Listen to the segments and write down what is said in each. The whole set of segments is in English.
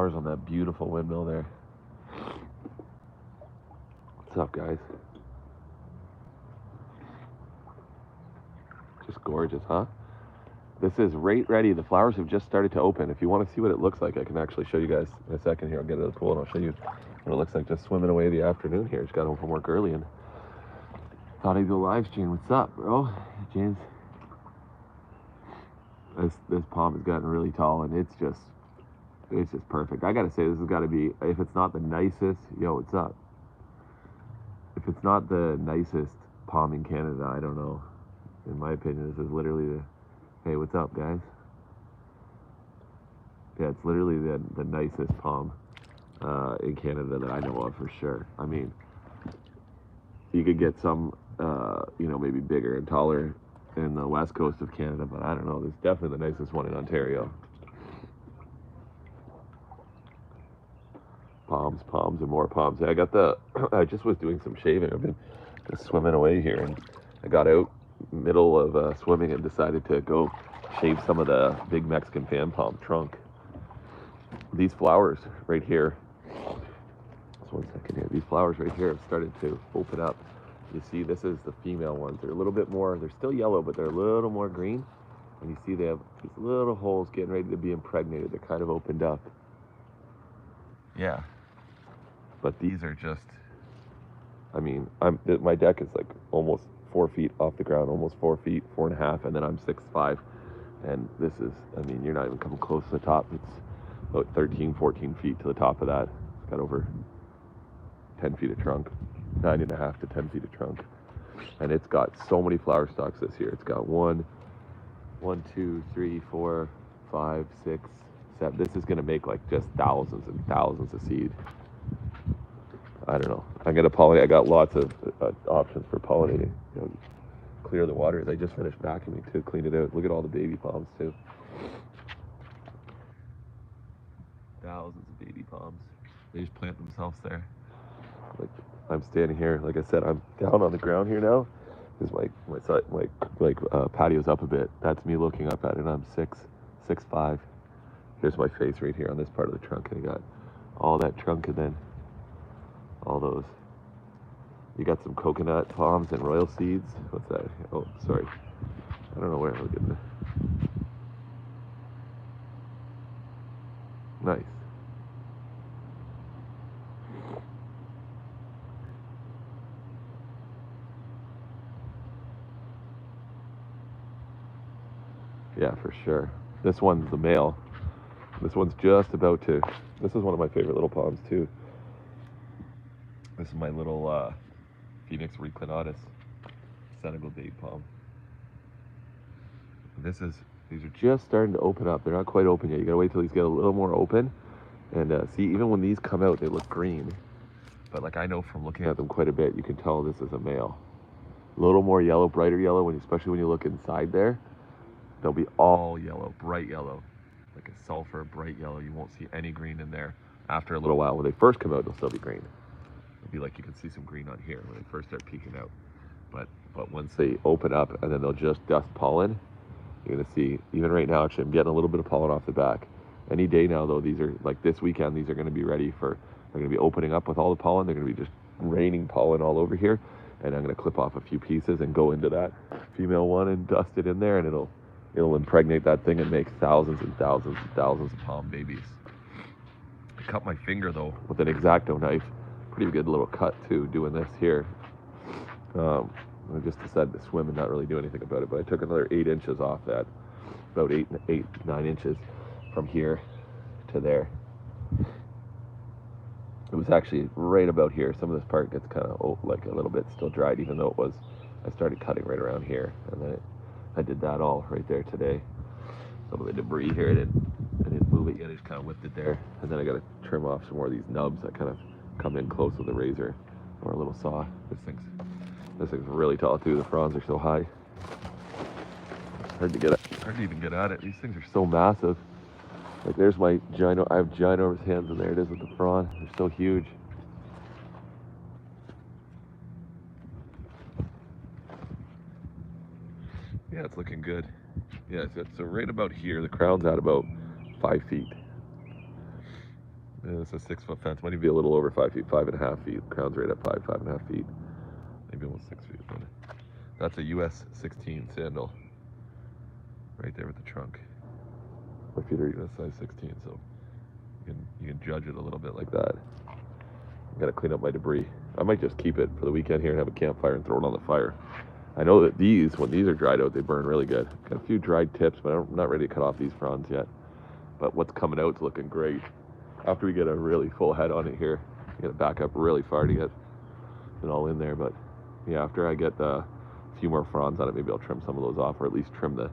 flowers on that beautiful windmill there. What's up, guys? Just gorgeous, huh? This is right ready. The flowers have just started to open. If you want to see what it looks like, I can actually show you guys in a second here. I'll get it out of the pool and I'll show you what it looks like just swimming away the afternoon here. Just got home from work early and thought I'd do a live stream. What's up, bro? James. This palm has gotten really tall and it's just perfect. I gotta say, this has got to be, if it's not the nicest, yo, what's up? If it's not the nicest palm in Canada, I don't know. In my opinion, this is literally the, hey, what's up, guys? Yeah, it's literally the nicest palm in Canada that I know of for sure. I mean, you could get some, you know, maybe bigger and taller in the west coast of Canada, but I don't know. This is definitely the nicest one in Ontario. Palms, and more palms. I got the, I just was doing some shaving. I've been just swimming away here, and I got out middle of swimming and decided to go shave some of the big Mexican fan palm trunk. These flowers right here, just 1 second here, these flowers right here have started to open up. You see, this is the female ones. They're a little bit more, they're still yellow, but they're a little more green. And you see they have these little holes getting ready to be impregnated. They're kind of opened up. Yeah. But these are just, I mean, my deck is like almost 4 feet off the ground, almost 4 feet, 4.5, and then I'm 6'5". And this is, I mean, you're not even coming close to the top. It's about 13, 14 feet to the top of that. It's got over 10 feet of trunk, 9.5 to 10 feet of trunk. And it's got so many flower stalks this year. It's got 1, 2, 3, 4, 5, 6, 7. This is gonna make like just thousands and thousands of seed. I don't know. I'm gonna pollinate. I got lots of options for pollinating. You know, clear the waters. I just finished vacuuming to clean it out. Look at all the baby palms too. Thousands of baby palms. They just plant themselves there. Like I'm standing here. Like I said, I'm down on the ground here now. Because my patio's up a bit. That's me looking up at it. I'm 6'5". Here's my face right here on this part of the trunk, and I got all that trunk, and then all those. You got some coconut palms and royal seeds. What's that? Oh, sorry. I don't know where. Look at this. Nice. Yeah, for sure. This one's the male. This one's just about to. This is one of my favorite little palms too. This is my little Phoenix reclinatus Senegal date palm. These are just starting to open up. They're not quite open yet. You gotta wait till these get a little more open. And see, even when these come out, they look green. But like I know from looking at them quite a bit, you can tell this is a male. A little more yellow, brighter yellow, especially when you look inside there. They'll be all yellow, bright yellow. Like a sulfur, bright yellow. You won't see any green in there. After a little while, when they first come out, they'll still be green. It'll be like you can see some green on here when they first start peeking out. But once they open up and then they'll just dust pollen, you're gonna see, even right now, actually I'm getting a little bit of pollen off the back. Any day now though, these are, like this weekend, these are gonna be ready for, they're gonna be opening up with all the pollen. They're gonna be just raining pollen all over here. And I'm gonna clip off a few pieces and go into that female one and dust it in there, and it'll impregnate that thing and make thousands and thousands and thousands of palm babies. I cut my finger though with an X-Acto knife. Pretty good little cut too, doing this here. I just decided to swim and not really do anything about it, but I took another 8 inches off that, about 9 inches from here to there. It was actually right about here. Some of this part gets kind of like a little bit still dried, even though it was, I started cutting right around here, and then I did that all right there today. Some of the debris here, I didn't move it yet. I just kind of whipped it there, and then I got to trim off some more of these nubs that kind of come in close with a razor or a little saw. This thing's really tall too. The fronds are so high. Hard to even get at it. These things are so massive. Like there's my I have ginormous hands, and there it is with the frond. They're so huge. Yeah, it's looking good. Yeah, so right about here, the crown's at about 5 feet. Yeah, it's a 6-foot fence. Might even be a little over 5 feet, 5.5 feet. Crown's right at 5.5 feet. Maybe almost 6 feet. But that's a US 16 sandal. Right there with the trunk. My feet are US size 16, so you can judge it a little bit like that. I gotta clean up my debris. I might just keep it for the weekend here and have a campfire and throw it on the fire. I know that these, when these are dried out, they burn really good. Got a few dried tips, but I'm not ready to cut off these fronds yet. But what's coming out is looking great. After we get a really full head on it here, I gotta back up really far to get it all in there. But yeah, after I get a few more fronds on it, maybe I'll trim some of those off, or at least trim the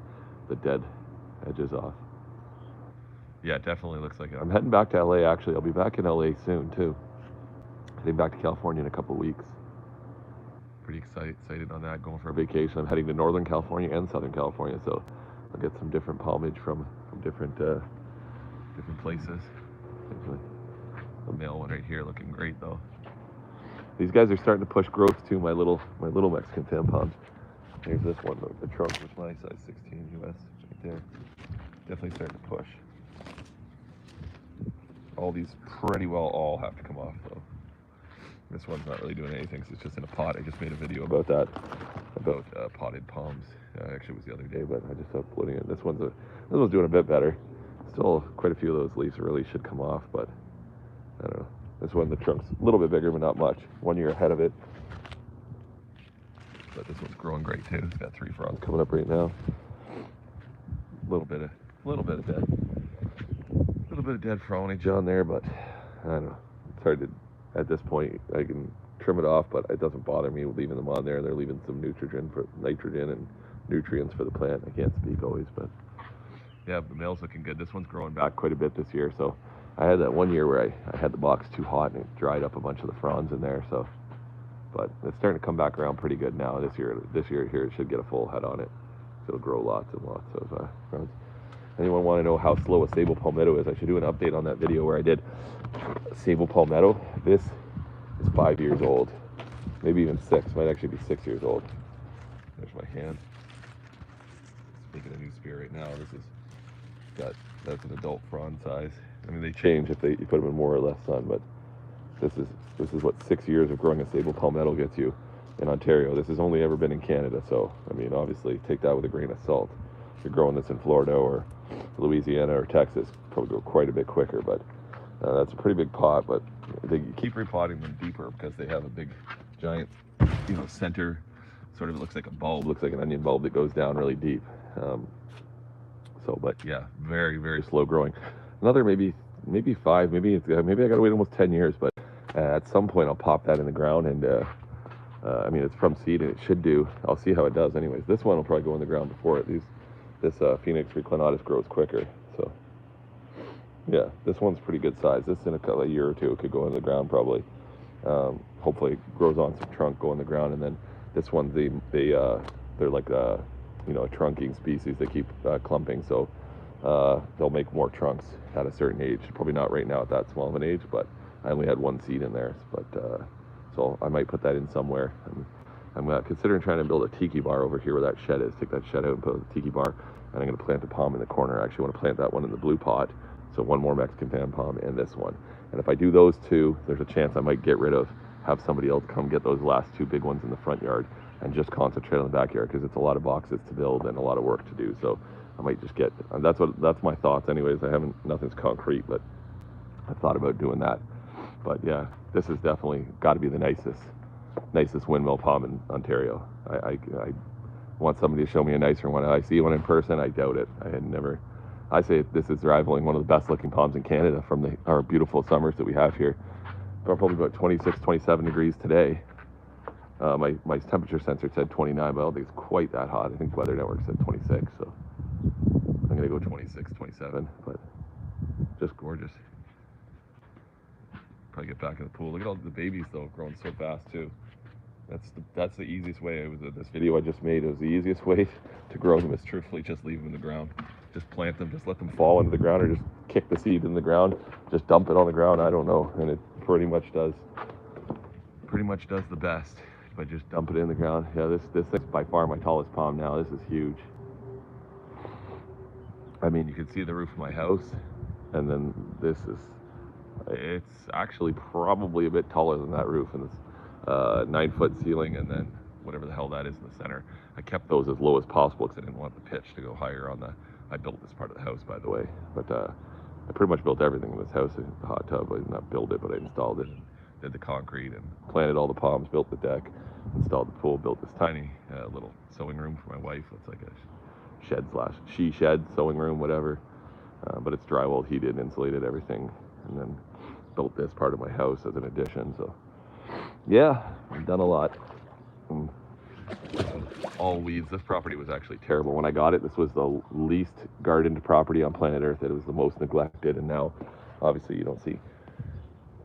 dead edges off. Yeah, it definitely looks like it. I'm heading back to LA actually. I'll be back in LA soon too. Heading back to California in a couple weeks. Pretty excited on that, going for a vacation. I'm heading to Northern California and Southern California, so I'll get some different palmage from different places. The male one right here looking great though. These guys are starting to push growth too, my little Mexican fan palms. There's this one, the trunk was my size 16 US right there. Definitely starting to push. All these pretty well all have to come off though. This one's not really doing anything, so it's just in a pot. I just made a video about that, about potted palms. Actually, it was the other day, but I just stopped uploading it. This one's doing a bit better. Still, quite a few of those leaves really should come off, but I don't know. This one, the trunk's a little bit bigger, but not much. 1 year ahead of it. But this one's growing great too. It's got 3 fronds coming up right now. A little bit of dead frontage on there, but I don't know. It's hard to. At this point, I can trim it off, but it doesn't bother me leaving them on there. They're leaving some nitrogen and nutrients for the plant. I can't speak always, but yeah, the male's looking good. This one's growing back quite a bit this year. So I had that 1 year where I had the box too hot and it dried up a bunch of the fronds in there. So, but it's starting to come back around pretty good now. This year here, it should get a full head on it. So it'll grow lots and lots of fronds. Anyone want to know how slow a sable palmetto is? I should do an update on that video where I did sable palmetto. This is 5 years old, maybe even 6. Might actually be 6 years old. There's my hand. It's making a new spear right now. That's an adult frond size. I mean, they change if you put them in more or less sun, but this is what 6 years of growing a sable palmetto gets you in Ontario. This has only ever been in Canada, so I mean, obviously take that with a grain of salt. If you're growing this in Florida or Louisiana or Texas, probably go quite a bit quicker, but that's a pretty big pot. But they keep repotting them deeper because they have a big giant center, sort of, it looks like a bulb, looks like an onion bulb that goes down really deep. But yeah, very, very slow growing. Another maybe 5, maybe I gotta wait almost 10 years, but at some point I'll pop that in the ground, and I mean, it's from seed and it should do. I'll see how it does anyways. This one will probably go in the ground before it. This Phoenix reclinatus grows quicker, so yeah, this one's pretty good size. This in a year or two could go in the ground probably. Hopefully it grows on some trunk, go in the ground, and then this one they're like a trunking species. They keep clumping, so they'll make more trunks at a certain age. Probably not right now at that small of an age, but I only had 1 seed in there, but so I might put that in somewhere. I'm considering trying to build a tiki bar over here where that shed is. Take that shed out and put a tiki bar, and I'm going to plant a palm in the corner. I actually want to plant that one in the blue pot, so 1 more Mexican fan palm and this one. And if I do those 2, there's a chance I might have somebody else come get those last 2 big ones in the front yard and just concentrate on the backyard, because it's a lot of boxes to build and a lot of work to do. So I might just get, that's my thoughts anyways. Nothing's concrete, but I thought about doing that. But yeah, this has definitely got to be the nicest windmill palm in Ontario. I want somebody to show me a nicer one. I see one in person, I doubt it. I say this is rivaling one of the best looking palms in Canada from our beautiful summers that we have here. Probably about 26, 27 degrees today. My temperature sensor said 29, but I don't think it's quite that hot. I think Weather Network said 26, so I'm gonna go 26, 27, but just gorgeous. Probably get back in the pool. Look at all the babies though, growing so fast too. That's the easiest way. It was this video I just made. It was the easiest way to grow them is truthfully just leave them in the ground. Just plant them, just let them fall into the ground, or just kick the seed in the ground, just dump it on the ground. I don't know, and it pretty much does the best. If I just dump it in the ground. Yeah, this thing's by far my tallest palm now. This is huge. I mean, you can see the roof of my house, and then this is It's actually probably a bit taller than that roof, and it's 9-foot ceiling, and then whatever the hell that is in the center. I kept those as low as possible because I didn't want the pitch to go higher on the. I built this part of the house, by the way, but I pretty much built everything in this house. The hot tub, I did not build it, but I installed it, and did the concrete, and planted all the palms, built the deck, installed the pool, built this tiny little sewing room for my wife. It's like a shed slash she shed, sewing room, whatever. But it's drywall heated, insulated, everything, and then built this part of my house as an addition. So yeah, I've done a lot. All weeds. This property was actually terrible when I got it. This was the least gardened property on planet Earth. It was the most neglected, and now obviously you don't see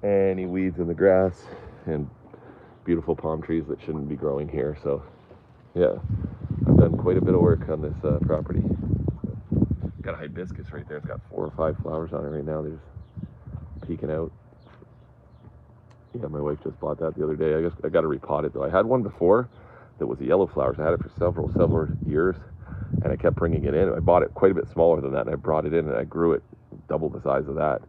any weeds in the grass and beautiful palm trees that shouldn't be growing here. So yeah, I've done quite a bit of work on this property. Got a hibiscus right there. It's got 4 or 5 flowers on it right now. They're just peeking out. Yeah, my wife just bought that the other day. I guess I got to repot it though. I had one before that was a yellow flowers. I had it for several years, and I kept bringing it in. I bought it quite a bit smaller than that, and I brought it in, and I grew it double the size of that.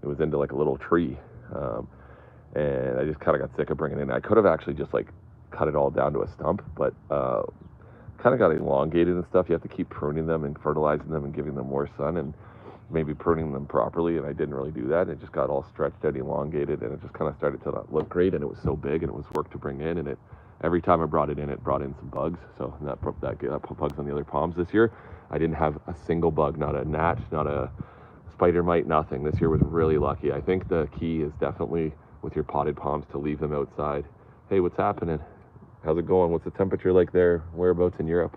It was into like a little tree, and I just kind of got sick of bringing it in. I could have actually just like cut it all down to a stump, but kind of got elongated and stuff. You have to keep pruning them and fertilizing them and giving them more sun and maybe pruning them properly, and I didn't really do that. It just got all stretched out, elongated, and it just kind of started to not look great, and it was so big, and it was work to bring in, and every time I brought it in, it brought in some bugs. So that put bugs on the other palms. This year, I didn't have a single bug, not a gnat, not a spider mite, nothing. This year was really lucky. I think the key is definitely with your potted palms to leave them outside. Hey, what's happening? How's it going? What's the temperature like there? Whereabouts in Europe?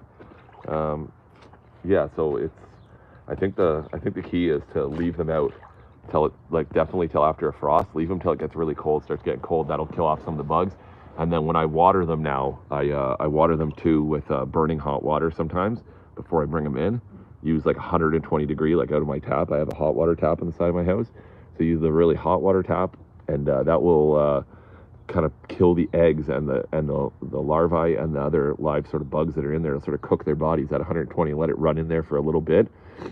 Yeah, so I think the key is to leave them out till it, like, definitely till after a frost. Leave them till it gets really cold, starts getting cold. That'll kill off some of the bugs. And then when I water them now, I water them too with burning hot water sometimes before I bring them in. Use like 120 degree, like out of my tap. I have a hot water tap on the side of my house, so use the really hot water tap, and that will kind of kill the eggs and the larvae and the other live sort of bugs that are in there. It'll sort of cook their bodies at 120 and let it run in there for a little bit.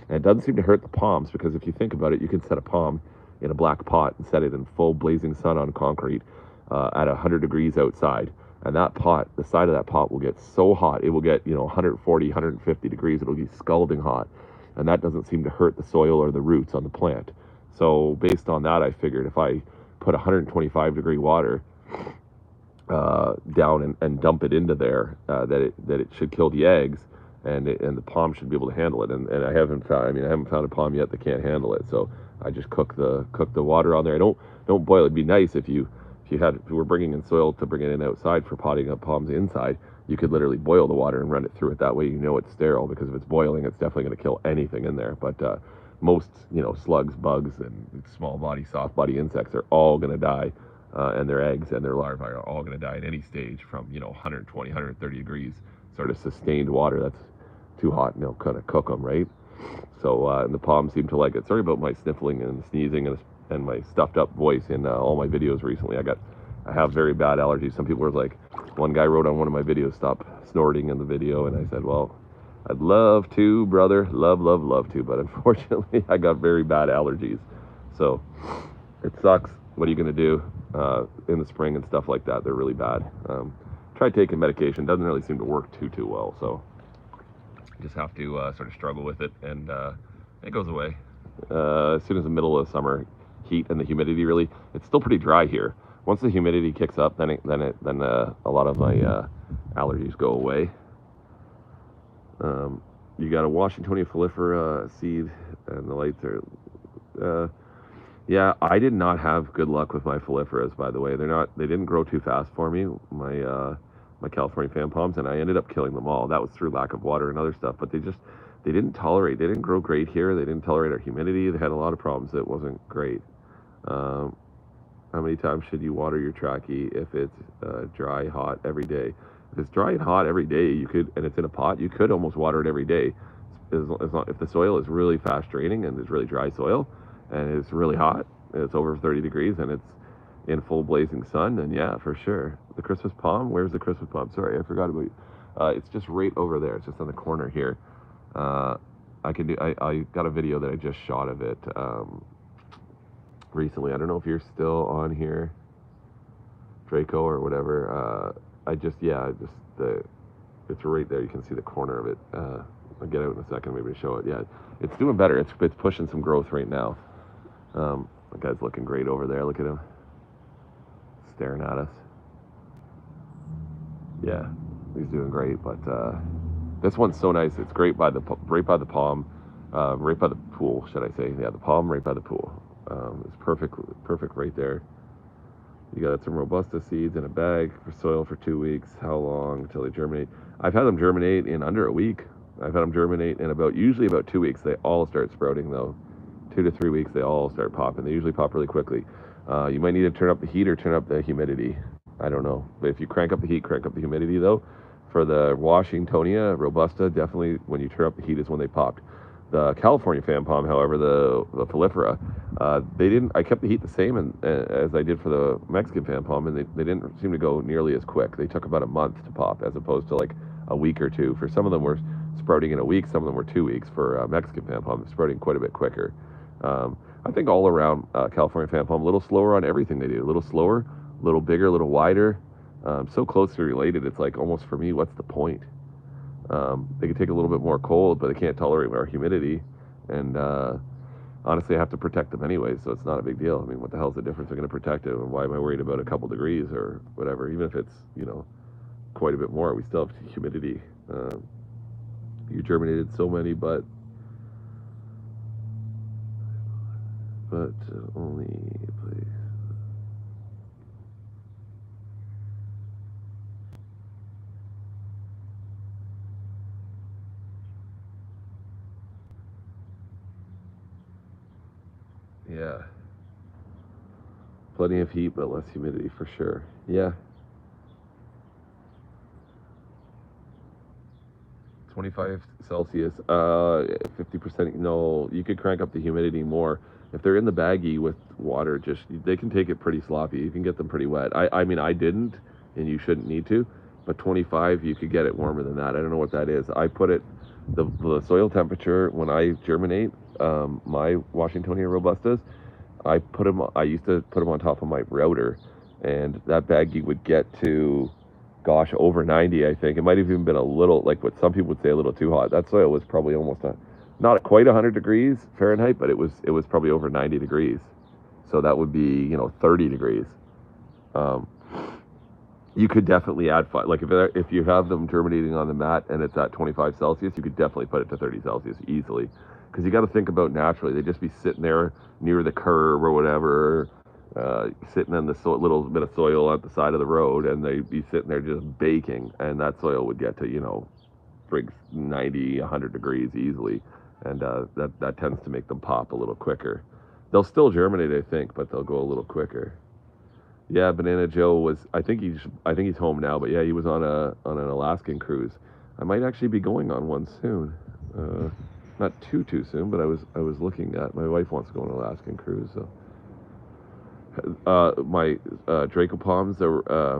And it doesn't seem to hurt the palms, because if you think about it, you can set a palm in a black pot and set it in full blazing sun on concrete at 100 degrees outside. And that pot, the side of that pot will get so hot, it will get, 140, 150 degrees. It'll be scalding hot. And that doesn't seem to hurt the soil or the roots on the plant. So based on that, I figured if I put 125 degree water down and dump it into there, that it should kill the eggs, and the palm should be able to handle it. And I haven't found a palm yet that can't handle it. So I just cook the water on there. I don't boil it. It'd be nice if you were bringing in soil to bring it in outside for potting up palms inside. You could literally boil the water and run it through it. That way it's sterile, because if it's boiling, it's definitely going to kill anything in there. But most slugs, bugs, and small body, soft body insects are all going to die. And their eggs and their larvae are all going to die at any stage from 120, 130 degrees, sort of sustained water. That's too hot, kind of cook them, right? So and the palms seem to like it. Sorry about my sniffling and sneezing and my stuffed up voice in all my videos recently. I have very bad allergies. Some people were like, one guy wrote on one of my videos, "Stop snorting in the video," and I said, well, I'd love to, brother, love to, but unfortunately I got very bad allergies. So it sucks. What are you going to do in the spring and stuff like that? They're really bad. Tried taking medication. Doesn't really seem to work too well. So just have to sort of struggle with it, and it goes away. As soon as the middle of the summer heat and the humidity, really, it's still pretty dry here. Once the humidity kicks up, then a lot of my allergies go away. You got a Washingtonia foliifera seed, and the lights are... yeah, I did not have good luck with my foliferas, by the way. They didn't grow too fast for me, my California fan palms, and I ended up killing them all. That was through lack of water and other stuff, but they didn't grow great here. They didn't tolerate our humidity. They had a lot of problems. It wasn't great. How many times should you water your trachea if it's dry, hot every day? If it's dry and hot every day, and it's in a pot, you could almost water it every day. If the soil is really fast draining and it's really dry soil, and it's really hot, and it's over 30 degrees, and it's in full blazing sun, then yeah, for sure. The Christmas palm, where's the Christmas palm? Sorry, I forgot about you. It's just right over there. It's just on the corner here. I got a video that I just shot of it. recently. I don't know if you're still on here, Draco or whatever. It's right there. You can see the corner of it. I'll get out in a second, maybe to show it. Yeah, it's doing better. It's pushing some growth right now. The guy's looking great over there. Look at him, staring at us. Yeah, he's doing great. But this one's so nice. It's great right by the palm, right by the pool, should I say? Yeah, the palm right by the pool. It's perfect right there. You got some Robusta seeds in a bag for soil for 2 weeks. How long until they germinate? I've had them germinate in under a week. I've had them germinate in usually about 2 weeks. They all start sprouting though. 2 to 3 weeks, they all start popping. They usually pop really quickly. You might need to turn up the heat or turn up the humidity. I don't know. But if you crank up the heat, crank up the humidity though. For the Washingtonia Robusta, definitely when you turn up the heat is when they popped. The California fan palm, however, the Folifera, they didn't. I kept the heat the same as I did for the Mexican fan palm, and they didn't seem to go nearly as quick. They took about a month to pop, as opposed to like a week or two. For some of them were sprouting in a week, some of them were 2 weeks. For Mexican fan palm, sprouting quite a bit quicker. I think all around California fan palm, a little slower on everything they do. A little slower, a little bigger, a little wider. So closely related, it's like almost for me, what's the point? They can take a little bit more cold, but they can't tolerate our humidity. And honestly, I have to protect them anyway, so it's not a big deal. I mean, what the hell's the difference? I'm going to protect it, and why am I worried about a couple degrees or whatever? Even if it's, quite a bit more, we still have humidity. You germinated so many, but only place. Yeah. Plenty of heat, but less humidity for sure. Yeah. 25 Celsius, 50%. No, you could crank up the humidity more. If they're in the baggie with water, they can take it pretty sloppy. You can get them pretty wet. I mean, I didn't, and you shouldn't need to, but 25, you could get it warmer than that. I don't know what that is. I put it, the soil temperature when I germinate my Washingtonia Robustas, I used to put them on top of my router, and that baggie would get to, gosh, over 90, I think. It might have even been a little, like what some people would say, a little too hot. That soil was probably almost not quite 100 degrees Fahrenheit, but it was probably over 90 degrees. So that would be, 30 degrees. You could definitely add like if you have them germinating on the mat and it's at 25 Celsius, you could definitely put it to 30 Celsius easily. Because you got to think about naturally, they just be sitting there near the curb or whatever, sitting in the little bit of soil at the side of the road, and they'd be sitting there just baking, and that soil would get to 90, 100 degrees easily, and that tends to make them pop a little quicker. They'll still germinate, I think, but they'll go a little quicker. Yeah, Banana Joe was. I think he's home now, but yeah, he was on an Alaskan cruise. I might actually be going on one soon. Not too soon, but I was looking at. My wife wants to go on an Alaskan cruise, so. My Draco palms,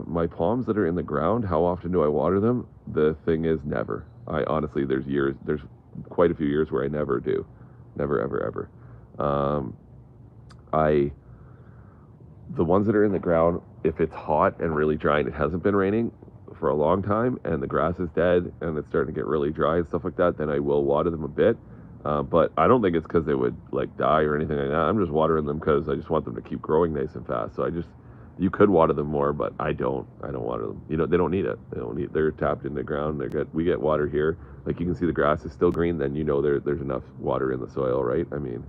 my palms that are in the ground. How often do I water them? The thing is, never. I honestly, there's quite a few years where I never do, never ever ever. The ones that are in the ground, if it's hot and really dry and it hasn't been raining for a long time and the grass is dead and it's starting to get really dry and stuff like that, then I will water them a bit. But I don't think it's because they would like die or anything like that. I'm just watering them because I just want them to keep growing nice and fast. So you could water them more, but I don't water them. They don't need it. They're tapped in the ground. We get water here. Like you can see the grass is still green. Then there's enough water in the soil, right? I mean,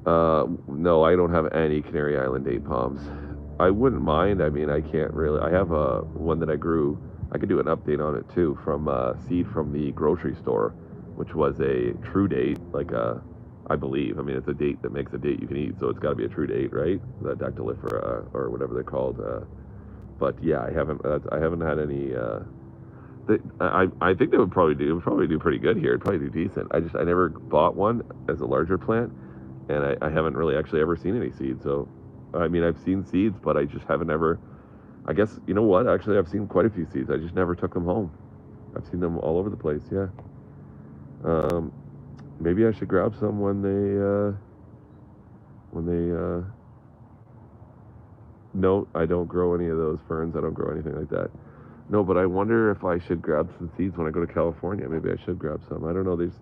no, I don't have any Canary Island date palms. I wouldn't mind. I mean, I can't really. I have one that I grew. I could do an update on it too from seed from the grocery store, which was a true date, I believe. I mean, it's a date that makes a date you can eat, so it's got to be a true date, right? The Dactylifera or whatever they're called. But yeah, I haven't had any. I think they would probably do pretty good here. It'd probably do decent. I never bought one as a larger plant, and I haven't really actually ever seen any seeds. So, I mean, I've seen seeds, but I just haven't ever. I guess you know what? Actually, I've seen quite a few seeds. I just never took them home. I've seen them all over the place. Yeah. Maybe I should grab some when they when they no, I don't grow any of those ferns. I don't grow anything like that. No, but I wonder if I should grab some seeds when I go to California. Maybe I should grab some. I don't know. There's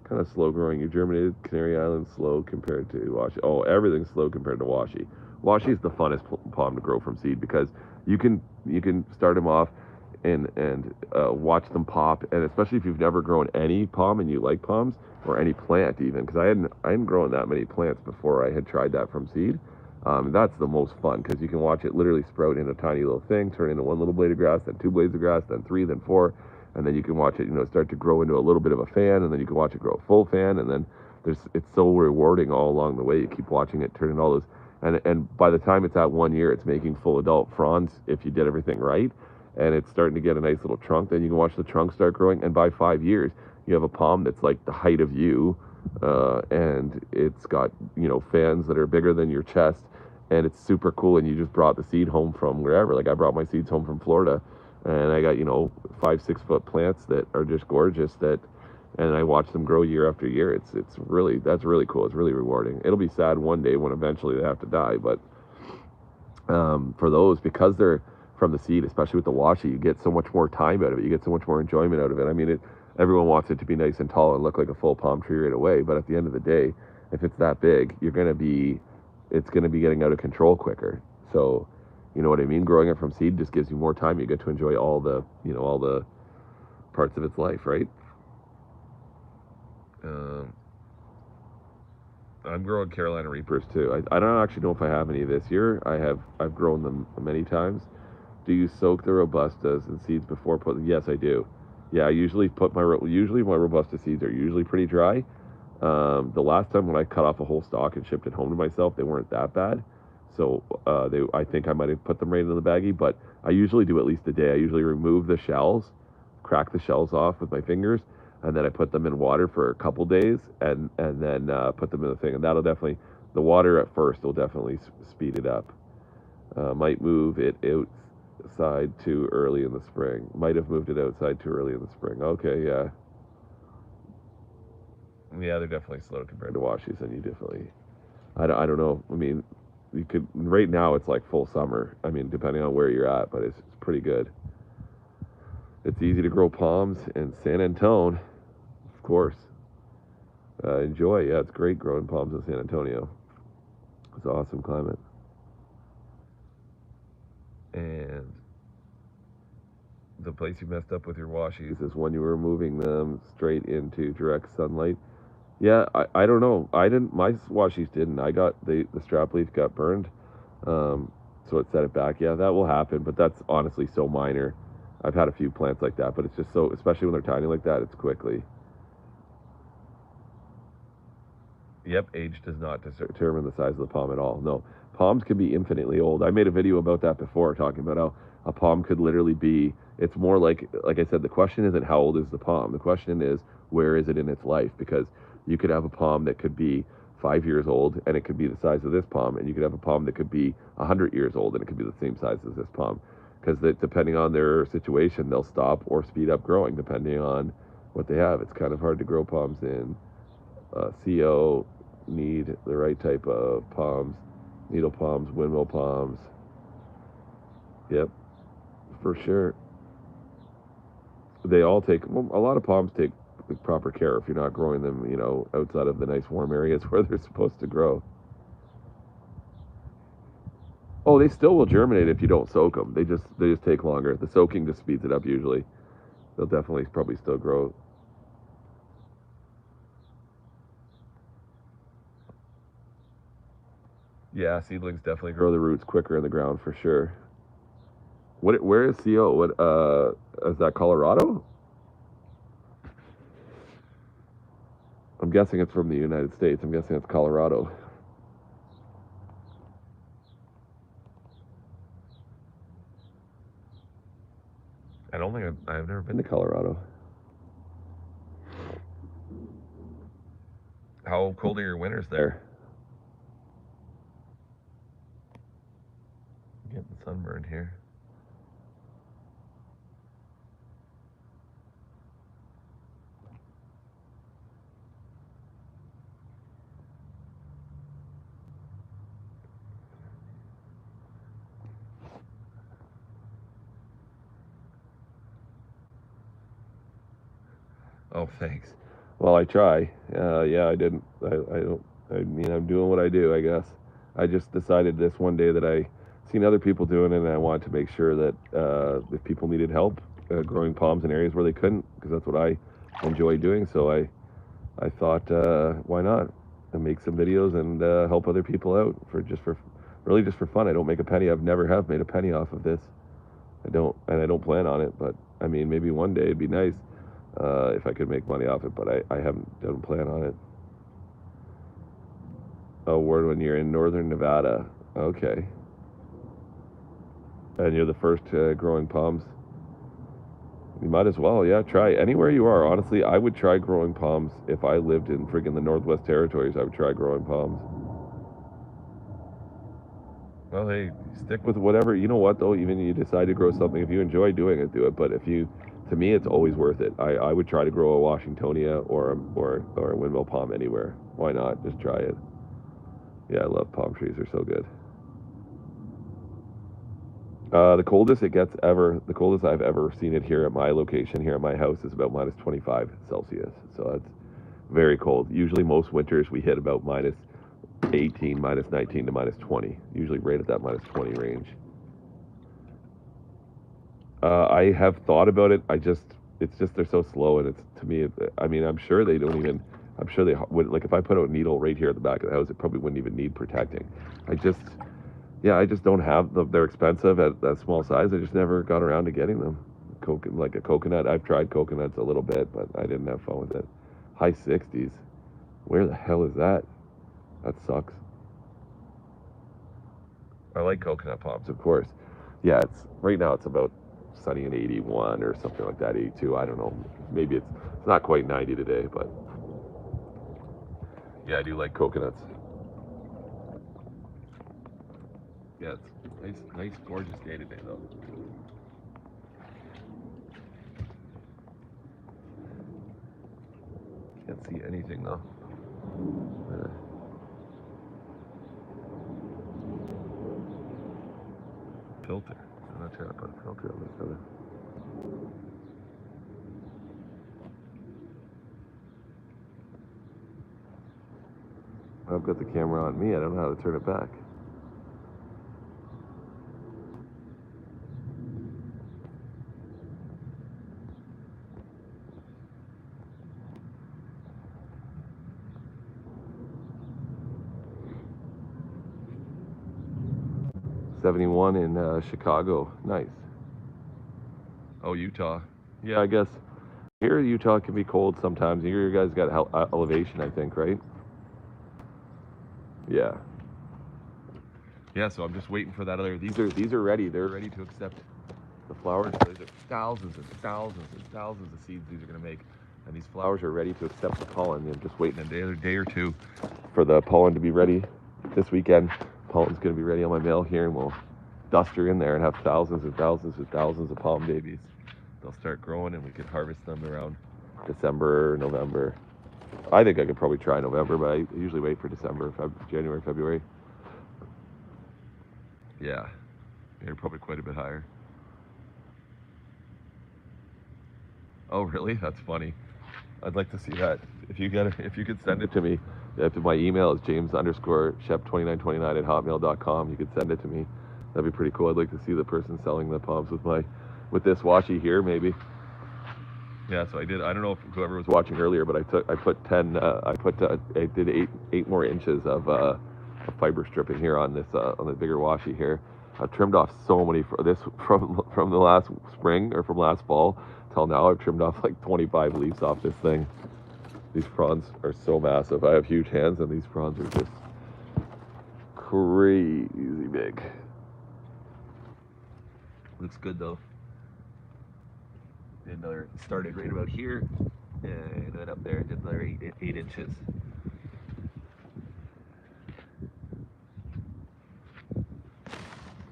kind of slow growing. You germinated Canary Islands slow compared to Washi. Oh, everything's slow compared to Washi. Washi is the funnest palm to grow from seed because you can start them off and watch them pop. And especially if you've never grown any palm and you like palms or any plant even, because I hadn't grown that many plants before I had tried that from seed. That's the most fun because you can watch it literally sprout in a tiny little thing, turn into one little blade of grass, then two blades of grass, then three, then four, and then you can watch it, start to grow into a little bit of a fan, and then you can watch it grow a full fan, and then it's so rewarding all along the way. You keep watching it turn into all those, and by the time it's at 1 year, it's making full adult fronds if you did everything right, and it's starting to get a nice little trunk. Then you can watch the trunk start growing, and by 5 years, you have a palm that's like the height of you, and it's got fans that are bigger than your chest, and it's super cool. And you just brought the seed home from wherever. Like I brought my seeds home from Florida, and I got 5-6 foot plants that are just gorgeous. And I watch them grow year after year. That's really cool. It's really rewarding. It'll be sad one day when eventually they have to die, but for those, because they're from the seed, especially with the washi, you get so much more time out of it. You get so much more enjoyment out of it. I mean, everyone wants it to be nice and tall and look like a full palm tree right away, but at the end of the day, if it's that big, it's going to be getting out of control quicker. So, you know what I mean? Growing it from seed just gives you more time. You get to enjoy all the parts of its life, right? Um, I'm growing Carolina Reapers too. I don't actually know if I have any this year. I've grown them many times. Do you soak the robustas and seeds before putting? Yes, I do. Yeah, I usually usually my robusta seeds are usually pretty dry. The last time when I cut off a whole stalk and shipped it home to myself, they weren't that bad. So I think I might have put them right in the baggie, but I usually do at least a day. I usually remove the shells, crack the shells off with my fingers, and then I put them in water for a couple days, and then put them in the thing. And that'll definitely, the water at first will definitely speed it up. Might move it outside too early in the spring. Might have moved it outside too early in the spring. Okay, yeah. Yeah, they're definitely slow compared to washies, and you definitely. I don't know. I mean, you could right now it's like full summer. I mean, depending on where you're at, but it's pretty good. It's easy to grow palms in San Antonio, of course. Enjoy. Yeah, it's great growing palms in San Antonio. It's an awesome climate. And the place you messed up with your washies is when you were moving them straight into direct sunlight. Yeah, I don't know. I didn't. My washies didn't. I got the strap leaf got burned, so it set it back. Yeah, that will happen, but that's honestly so minor. I've had a few plants like that, but it's just so, especially when they're tiny like that, it's quickly. Yep, age does not determine the size of the palm at all. No, palms can be infinitely old. I made a video about that before, talking about how a palm could literally be. It's more like I said, the question isn't how old is the palm. The question is where is it in its life? Because you could have a palm that could be 5 years old and it could be the size of this palm, and you could have a palm that could be 100 years old and it could be the same size as this palm. Because depending on their situation, they'll stop or speed up growing depending on what they have. It's kind of hard to grow palms in CO, need the right type of palms, needle palms, windmill palms. Yep, for sure. They all take, well, a lot of palms take proper care if you're not growing them, outside of the nice warm areas where they're supposed to grow. Oh, they still will germinate if you don't soak them. They just take longer. The soaking just speeds it up usually. They'll definitely probably still grow. Yeah, seedlings definitely grow the roots quicker in the ground for sure. Where is CO? What is that, Colorado? I'm guessing it's from the United States. I'm guessing it's Colorado. I don't think I've never been to Colorado. How cold are your winters there? Getting sunburned here. Oh, thanks. Well, I try. Yeah, I didn't. I don't. I mean, I'm doing what I do, I guess. I just decided this one day that I seen other people doing it, and I wanted to make sure that if people needed help growing palms in areas where they couldn't, because that's what I enjoy doing. So I thought, why not? And make some videos and help other people out for really just for fun. I don't make a penny. I've never have made a penny off of this. I don't plan on it. But I mean, maybe one day it'd be nice if I could make money off it. But I don't plan on it. Award when you're in northern Nevada. Okay. And you're the first growing palms. You might as well, yeah. Try anywhere you are. Honestly, I would try growing palms if I lived in friggin' the Northwest Territories. I would try growing palms. Well, hey, stick with whatever. You know what though? Even if you decide to grow something, if you enjoy doing it, do it. But if you, to me, it's always worth it. I would try to grow a Washingtonia or a windmill palm anywhere. Why not? Just try it. Yeah, I love palm trees. They're so good. The coldest I've ever seen it here at my location, here at my house, is about minus 25 Celsius. So that's very cold. Usually most winters we hit about minus 18, minus 19 to minus 20. Usually right at that minus 20 range. I have thought about it. It's just they're so slow, and it's, to me, I mean, I'm sure they don't even, I'm sure they would, like if I put out a needle right here at the back of the house, it probably wouldn't even need protecting. I just don't have them. They're expensive at that small size. I just never got around to getting them. Like a coconut. I've tried coconuts a little bit, but I didn't have fun with it. High 60s. Where the hell is that? That sucks. I like coconut palms, of course. Yeah, it's right now it's about sunny and 81 or something like that, 82. I don't know. Maybe it's not quite 90 today, but yeah, I do like coconuts. Yeah, it's nice, gorgeous day today, though. Can't see anything, though. Filter. I'm not sure I put a filter on this other. I've got the camera on me. I don't know how to turn it back. '71 in Chicago. Nice. Oh, Utah. Yeah, I guess here Utah can be cold sometimes. Here you guys got elevation, I think, right? Yeah. Yeah, so I'm just waiting for that other. These are ready. They're ready to accept the flowers. There's thousands and thousands and thousands of seeds these are going to make, and these flowers are ready to accept the pollen. I'm just waiting a day or two for the pollen to be ready. This weekend, pollen's going to be ready on my mail here, and we'll dust her in there and have thousands and thousands and thousands of palm babies. They'll start growing, and we can harvest them around December, November. I think I could probably try November, but I usually wait for December, January, February. Yeah, they're probably quite a bit higher. Oh, really? That's funny. I'd like to see that. If you could send it to me. If my email is james_shep2929@hotmail.com, you could send it to me. That'd be pretty cool. I'd like to see the person selling the palms with this washi here, maybe. Yeah, so I did. I don't know if whoever was watching earlier, but I did eight more inches of fiber stripping here on this on the bigger washi here. I've trimmed off so many from the last spring or from last fall till now. I've trimmed off like 25 leaves off this thing. These fronds are so massive. I have huge hands, and these fronds are just crazy big. Looks good though. Another started right about here, and went up there and did another 8 inches.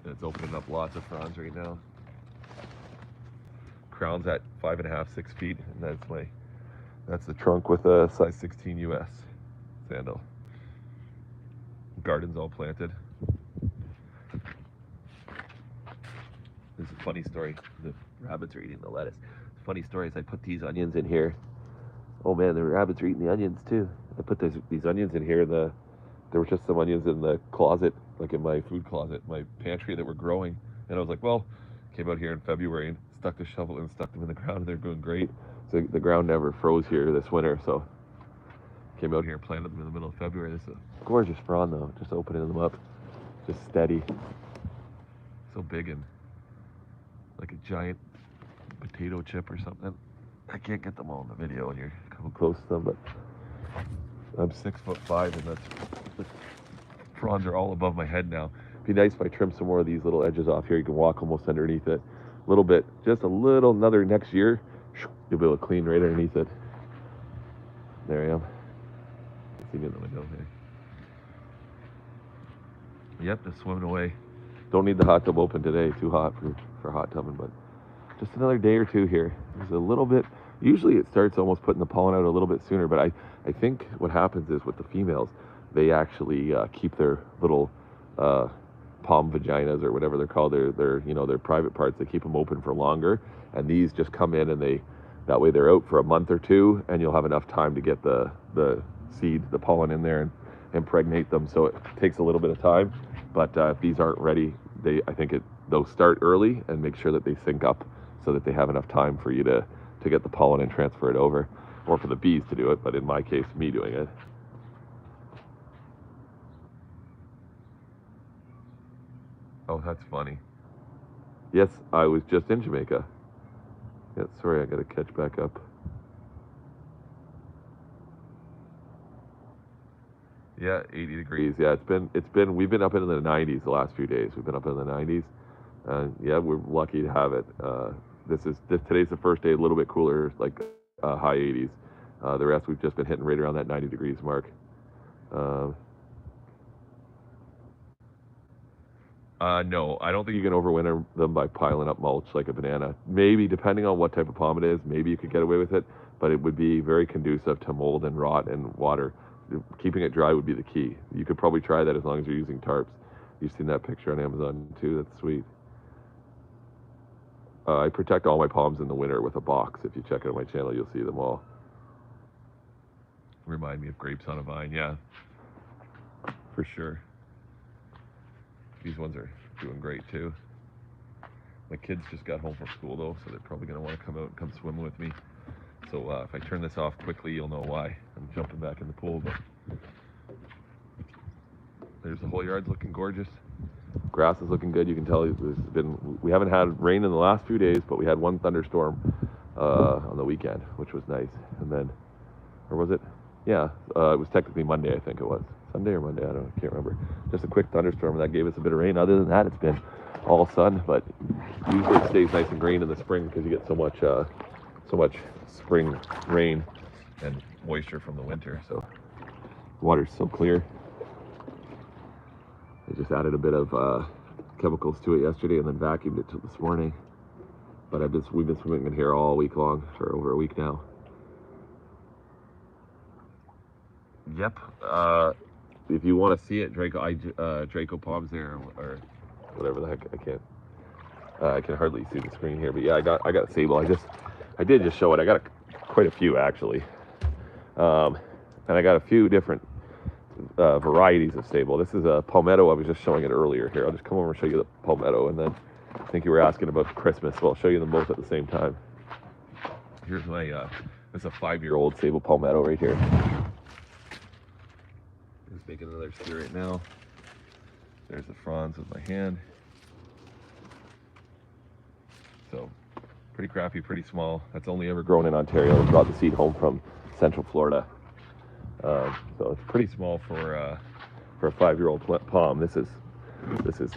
It's opening up lots of fronds right now. Crown's at 5.5, 6 feet, and that's the trunk with a size 16 US sandal. Garden's all planted. This is a funny story. The rabbits are eating the lettuce. Funny story is I put these onions in here Oh man, the rabbits are eating the onions too. I put these onions in here. There were just some onions in the closet, like in my food closet, my pantry, that were growing. And I was like, well, came out here in February and stuck the shovel and stuck them in the ground, and they're doing great. So the ground never froze here this winter, so came out here and planted them in the middle of February. This is a gorgeous prawn though, just opening them up, just steady. So big and like a giant potato chip or something. I can't get them all in the video when you're coming close to them, but I'm 6'5", and the prawns are all above my head now. It'd be nice if I trim some more of these little edges off here. You can walk almost underneath it a little bit, just a little. Another next year, you'll be able to clean right underneath it. There I am. See me in the window there. Yep, just swimming away. Don't need the hot tub open today. Too hot for hot tubbing, but just another day or two here. There's a little bit. Usually it starts almost putting the pollen out a little bit sooner, but I think what happens is with the females, they actually keep their little palm vaginas, or whatever they're called, their private parts. They keep them open for longer, and these just come in, and that way they're out for a month or two, and you'll have enough time to get the seed, the pollen in there, and impregnate them. So it takes a little bit of time, but if these aren't ready, they'll start early and make sure that they sync up so that they have enough time for you to get the pollen and transfer it over, or for the bees to do it, but in my case, me doing it. Oh, that's funny. Yes, I was just in Jamaica. Yeah, sorry, I gotta catch back up. Yeah, 80 degrees. Yeah, we've been up into the 90s the last few days. We've been up in the 90s. Yeah, we're lucky to have it. Today's the first day a little bit cooler, like high 80s. The rest we've just been hitting right around that 90 degrees mark. No, I don't think you can overwinter them by piling up mulch like a banana. Maybe, depending on what type of palm it is, maybe you could get away with it, but it would be very conducive to mold and rot and water. Keeping it dry would be the key. You could probably try that as long as you're using tarps. You've seen that picture on Amazon too. That's sweet. I protect all my palms in the winter with a box. If you check out my channel, you'll see them all. Remind me of grapes on a vine. Yeah, for sure. These ones are doing great too. My kids just got home from school though, so they're probably going to want to come out and come swim with me. So if I turn this off quickly, you'll know why. I'm jumping back in the pool, but there's the whole yard's looking gorgeous. Grass is looking good. You can tell we haven't had rain in the last few days, but we had one thunderstorm on the weekend, which was nice. And then, or was it? Yeah, it was technically Monday, I think it was. Sunday or Monday, I can't remember. Just a quick thunderstorm, and that gave us a bit of rain. Other than that, it's been all sun, but usually it stays nice and green in the spring because you get so much spring rain and moisture from the winter. So the water's so clear. I just added a bit of chemicals to it yesterday and then vacuumed it this morning. But we've been swimming in here all week long for over a week now. Yep. If you want to see it, Draco Palms there, or whatever the heck. I can hardly see the screen here, but yeah, I got sable. I did just show it. I got quite a few actually, and I got a few different varieties of sable. This is a palmetto. I was just showing it earlier. Here, I'll just come over and show you the palmetto, and then I think you were asking about the Christmas, so I'll show you them both at the same time. Here's my this is a 5-year-old sable palmetto right here. Just making another steer right now. There's the fronds with my hand. So pretty crappy, pretty small. That's only ever grown in Ontario. I brought the seed home from Central Florida. So it's pretty small for a 5-year-old palm. This is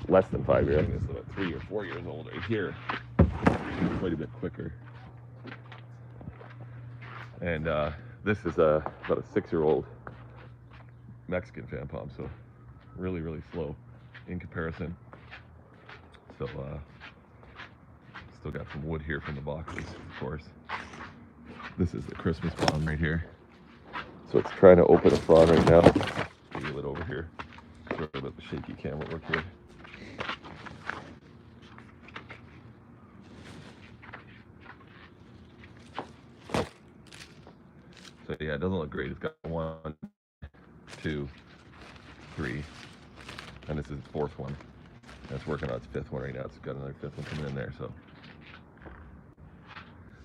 less than 5 years. I think this is about 3 or 4 years old right here. It's quite a bit quicker. And this is about a 6-year-old Mexican fan palm. So really, really slow in comparison. So still got some wood here from the boxes, of course. This is the Christmas palm right here. So it's trying to open a frond right now. Wheel it over here. Sorry about the shaky camera work here. But yeah, it doesn't look great. It's got 1, 2, 3, and this is its 4th one. And it's working on its 5th one right now. It's got another 5th one coming in there. So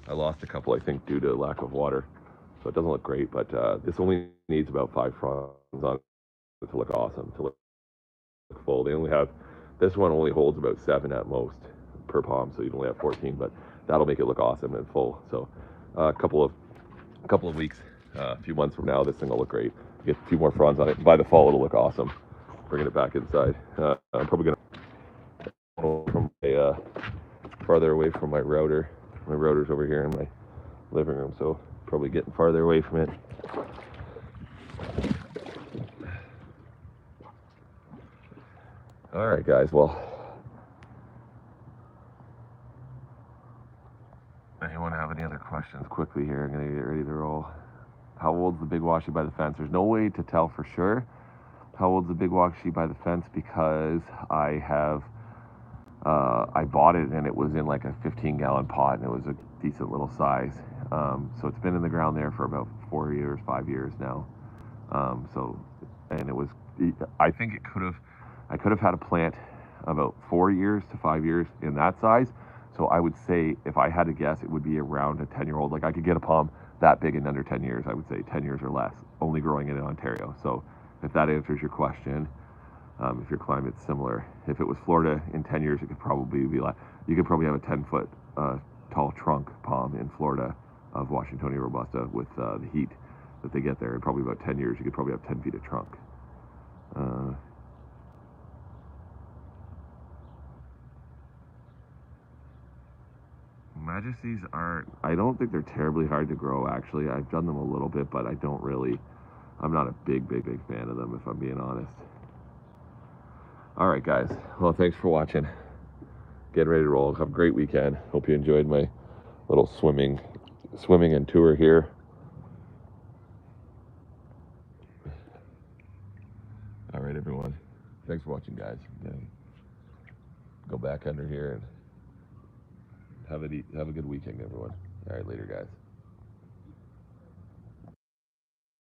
I lost a couple, I think, due to lack of water. So it doesn't look great, but this only needs about 5 fronds on it to look awesome, to look full. They only have, this one only holds about 7 at most per palm, so you'd only have 14, but that'll make it look awesome and full. So a couple of weeks, a few months from now, this thing will look great. Get a few more fronds on it. By the fall, it'll look awesome. Bringing it back inside. I'm probably gonna from farther away from my router. My router's over here in my living room, so probably getting farther away from it. All right, guys. Well, anyone have any other questions quickly here? I'm gonna get ready to roll. How old's the big washy by the fence? There's no way to tell for sure how old's the big washy by the fence because I bought it and it was in like a 15-gallon pot and it was a decent little size. So it's been in the ground there for about 4 years, 5 years now. And it was, I think I could have had a plant about 4 years to 5 years in that size. So I would say, if I had to guess, it would be around a 10-year-old. Like I could get a palm that big in under 10 years. I would say 10 years or less, only growing it in Ontario. So if that answers your question, if your climate's similar. If it was Florida in 10 years, it could probably be like, you could probably have a 10-foot tall trunk palm in Florida of Washingtonia robusta with the heat that they get there. In probably about 10 years, you could probably have 10 feet of trunk. Majesties aren't, I don't think they're terribly hard to grow, actually. I've done them a little bit, but I'm not a big fan of them, if I'm being honest. All right, guys. Well, thanks for watching. Getting ready to roll. Have a great weekend. Hope you enjoyed my little swimming and tour here. All right, everyone. Thanks for watching, guys. Go back under here and have a good weekend, everyone. All right, later, guys.